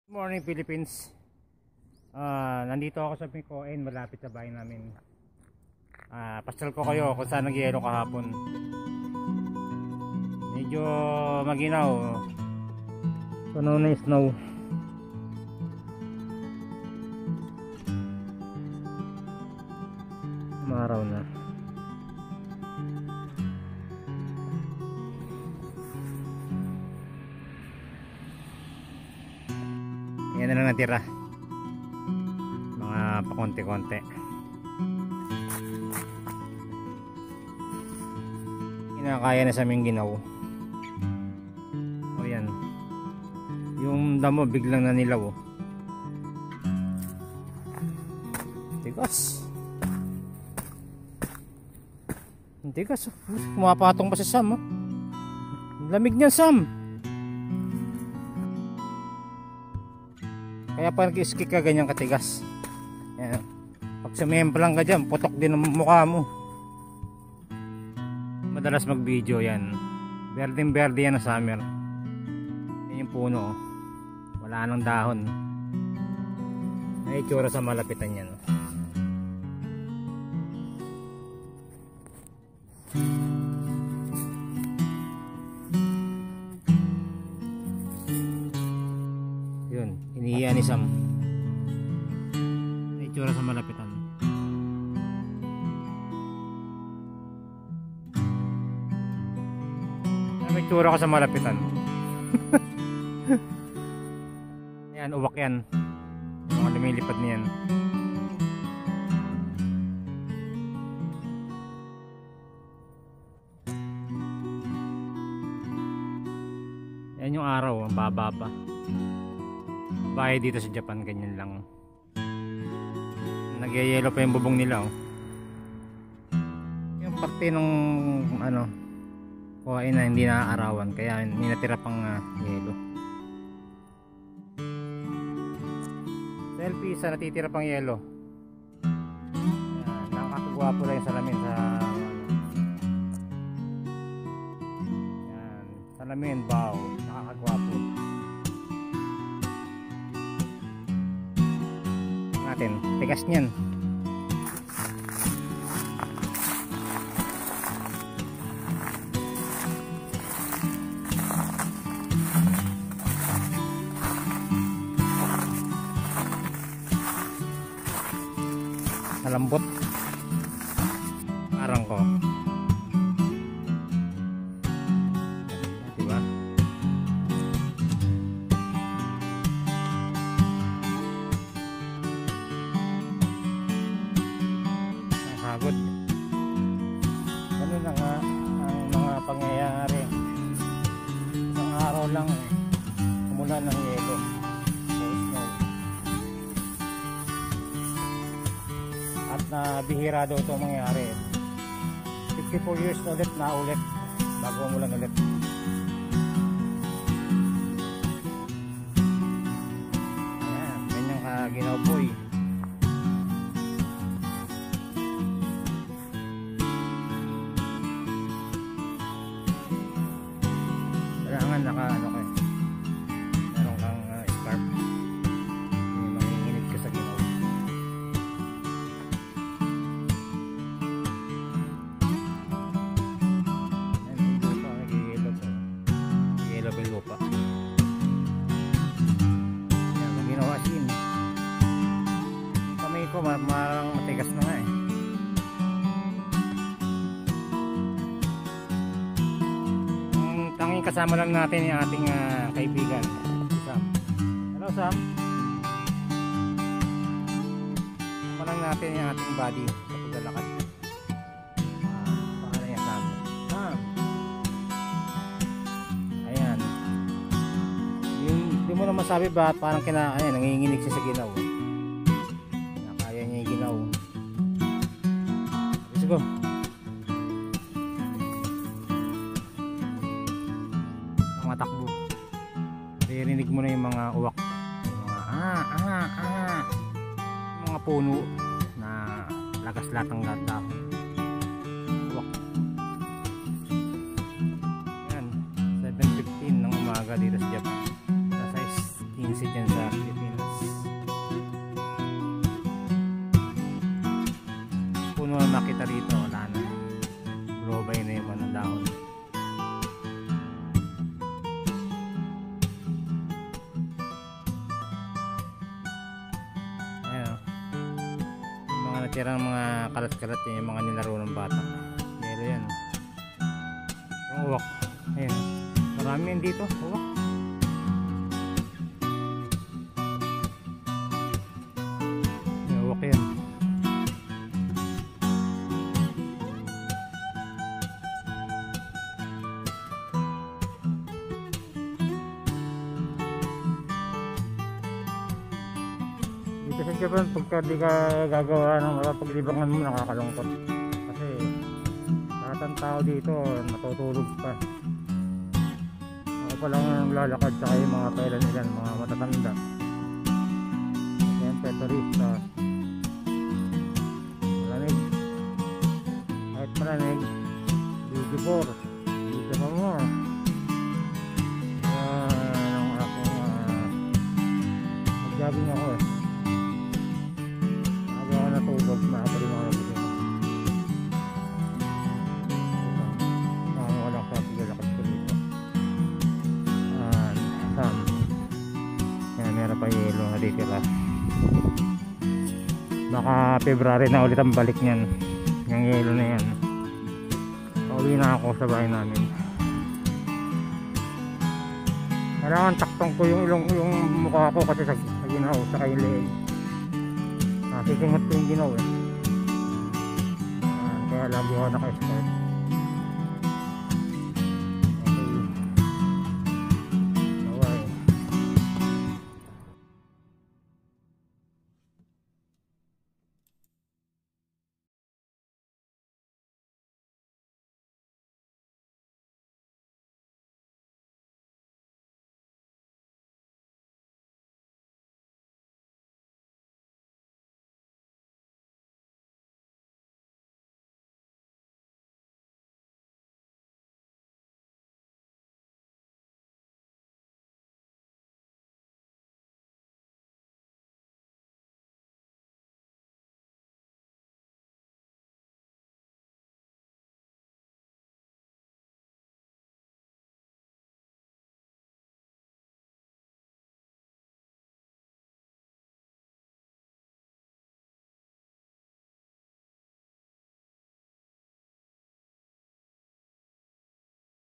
Morning Philippines. Nandito ako sa Picoen, malapit sa bahay namin. Pastel ko kayo kung saan nagyelo kahapon. Medyo maginaw. Puno na yung snow. Umaraw na. Yan na lang natira, mga pakonti-konti. Kinakaya na sa aming ginaw. O yan, yung damo biglang nanilaw. Tigas, tigas. Pumapatong pa sa Sam. Lamig niya, Sam. Kaya pa nag-skik ka ganyan katigas. Yan. Pag sumemplang ka dyan, putok din ang mukha mo. Madalas mag video yan. Berdeng berde yan na summer. Yan yung puno. Wala nang dahon. Ay itsura sa malapitan yan. Inihiya ni Sam. May itsura sa malapitan. May itsura ka sa malapitan. Ayan, uwak yan. Mga lumilipad niyan. Ayan yung araw, ang baba pa. Bahay dito sa Japan, ganyan lang. Nagyayelo pa yung bubong nila, oh. Yung parte nung kuhain na hindi naaarawan, kaya hindi natira pang yelo. Selfie sa natitira pang yelo. Nakakagwapo lang yung salamin sa yan, salamin, wow, nakakagwapo natin, tigas niyan. Malambot parang ko, diba? Hagod. Ganun na nga ang mga pangyayari. Isang araw lang umulan ng yelo, snow. At nabihira daw ito mangyari. 54 years ulit na ulit bago umulan ulit. Ayan, ganyan ka ginaw boy. Naka kayo, meron kang scarf, manginginig ka sa ginaw. Ayan yung lupa, nag-yellow yung lupa. Ayan, ang ginawa asin. Kamay ko marang matigas na nga eh. Tanging kasama lang natin yung ating kaibigan, si Sam. Hello Sam. Kasama lang natin yung ating body sa paglalakad. Pangalan niya Sam. Sam. Ayan. Hindi mo na masabi ba parang nanginginig siya sa ginaw. Nakaya niya yung ginaw. Let's go. Takbo. Ririnig mo na yung mga uwak, yung mga mga puno na lagas lahat ng dahon. Uwak. Yan, 7:15 ng umaga dito sa Japan. Nasa 15 dyan sa Pilipinas. Puno na nakita rito, wala na. Robay na yung mga dahon. Ayan o. Yung mga natirang mga kalat-kalat yun, yung mga nilaro ng bata. Yelo yan. Yung uwak. Ayan. Marami yan dito. Uwak. Yung uwak yan. Dito sa Japan, pagka di ka gagawa ng paglibangan mo, nakakalungkot. Kasi lahat ng tao dito natutulog pa. Ako pa lang ang lalakad, saka yung mga kailan nilan, mga matatanda. Siyempre turista. Malamig. Kahit malamig, video 4, video pa mo. Ang aking mag-jogging ako eh. Natulog na ako rin ako nagising. Walang sa paglalakad ko dito. Sam. Yan, meron pa yelo na dito lang. Baka February na ulit ang balik niyan. Yung yelo na yan. Pauwi na ako sa bahay namin. Kailangan taktong ko yung mukha ko kasi sa ginaw sa kayo leeg. Sisingat ko yung ginaw eh. Kaya lagi ako naka-start.